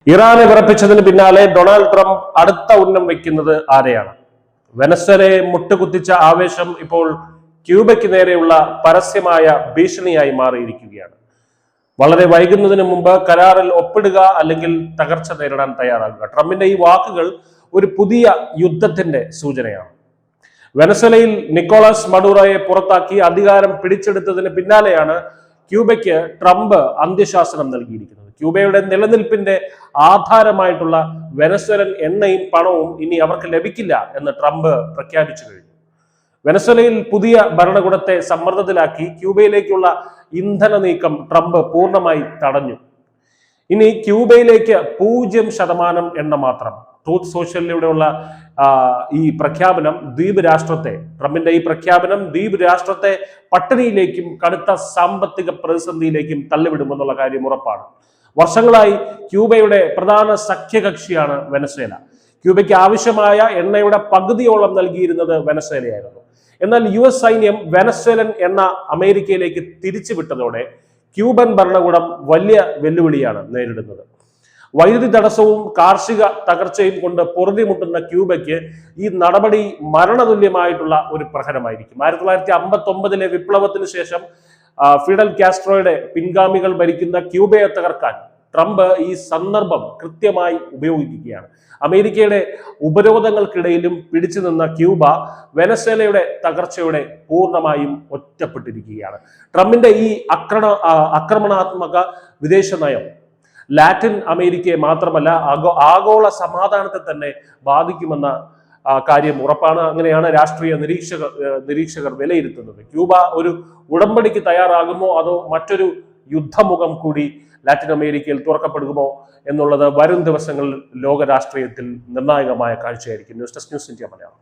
ഇറാനെ വിറപ്പിച്ചതിന് പിന്നാലെ Donald Trump അടുത്ത ഉന്നം വയ്ക്കുന്നത് ആരെയാണ്? വെനസ്വേലയെ മുട്ടുകുത്തിച്ച ആവേശം ഇപ്പോൾ ക്യൂബയ്ക്ക് നേരെയുള്ള പരസ്യമായ ഭീഷണിയായി മാറിയിരിക്കുകയാണ്. വളരെ വൈകുന്നതിന് മുമ്പ് കരാറിൽ ഒപ്പിടുക അല്ലെങ്കിൽ തകർച്ച നേരിടാൻ തയ്യാറാകുക. ട്രംപിന്റെ ഈ വാക്കുകൾ ഒരു പുതിയ യുദ്ധത്തിന്റെ സൂചനയാണ്. വെനസ്വേലയിൽ നിക്കോളാസ് മഡൂറോയെ പുറത്താക്കി അധികാരം പിടിച്ചെടുത്തതിന് പിന്നാലെയാണ് ക്യൂബയ്ക്ക് ട്രംപ് അന്ത്യശാസനം നൽകിയിരിക്കുന്നത്. ക്യൂബയുടെ നിലനിൽപ്പിന്റെ ആധാരമായിട്ടുള്ള വെനസ്വേലൻ എണ്ണയും പണവും ഇനി അവർക്ക് ലഭിക്കില്ല എന്ന് ട്രംപ് പ്രഖ്യാപിച്ചു കഴിഞ്ഞു. വെനസ്വേലയിൽ പുതിയ ഭരണകൂടത്തെ സമ്മർദ്ദത്തിലാക്കി ക്യൂബയിലേക്കുള്ള ഇന്ധന നീക്കം ട്രംപ് പൂർണ്ണമായി തടഞ്ഞു. ഇനി ക്യൂബയിലേക്ക് 0% എണ്ണ മാത്രം. ട്രൂത്ത് സോഷ്യലിലൂടെയുള്ള ഈ പ്രഖ്യാപനം ദ്വീപ് രാഷ്ട്രത്തെ, ട്രംപിന്റെ ഈ പ്രഖ്യാപനം ദ്വീപ് രാഷ്ട്രത്തെ പട്ടിണിയിലേക്കും കടുത്ത സാമ്പത്തിക പ്രതിസന്ധിയിലേക്കും തള്ളിവിടുമെന്നുള്ള കാര്യം ഉറപ്പാണ്. വർഷങ്ങളായി ക്യൂബയുടെ പ്രധാന സഖ്യകക്ഷിയാണ് വെനസ്വേല. ക്യൂബയ്ക്ക് ആവശ്യമായ എണ്ണയുടെ പകുതിയോളം നൽകിയിരുന്നത് വെനസ്വേലയായിരുന്നു. എന്നാൽ US സൈന്യം വെനസ്വേലൻ എണ്ണ അമേരിക്കയിലേക്ക് തിരിച്ചുവിട്ടതോടെ ക്യൂബൻ ഭരണകൂടം വലിയ വെല്ലുവിളിയാണ് നേരിടുന്നത്. വൈദ്യുതി തടസ്സവും കാർഷിക തകർച്ചയും കൊണ്ട് പൊറുതിമുട്ടുന്ന ക്യൂബയ്ക്ക് ഈ നടപടി മരണതുല്യമായിട്ടുള്ള ഒരു പ്രഹരമായിരിക്കും. 1959 വിപ്ലവത്തിന് ശേഷം ഫിഡൽ കാസ്ട്രോയുടെ പിൻഗാമികൾ ഭരിക്കുന്ന ക്യൂബയെ തകർക്കാൻ ട്രംപ് ഈ സന്ദർഭം കൃത്യമായി ഉപയോഗിക്കുകയാണ്. അമേരിക്കയുടെ ഉപരോധങ്ങൾക്കിടയിലും പിടിച്ചു നിന്ന ക്യൂബ വെനസ്വേലയുടെ തകർച്ചയോടെ പൂർണ്ണമായും ഒറ്റപ്പെട്ടിരിക്കുകയാണ്. ട്രംപിന്റെ ഈ ആക്രമണാത്മക വിദേശ നയം ലാറ്റിൻ അമേരിക്കയെ മാത്രമല്ല ആഗോള സമാധാനത്തെ തന്നെ ബാധിക്കുമെന്ന കാര്യം ഉറപ്പാണ്. അങ്ങനെയാണ് രാഷ്ട്രീയ നിരീക്ഷകർ വിലയിരുത്തുന്നത്. ക്യൂബ ഒരു ഉടമ്പടിക്ക് തയ്യാറാകുമോ അതോ മറ്റൊരു യുദ്ധമുഖം കൂടി ലാറ്റിൻ അമേരിക്കയിൽ തുറക്കപ്പെടുമോ എന്നുള്ളത് വരും ദിവസങ്ങളിൽ ലോക രാഷ്ട്രീയത്തിൽ നിർണായകമായ കാഴ്ചയായിരിക്കും. News desk news India Malayalam.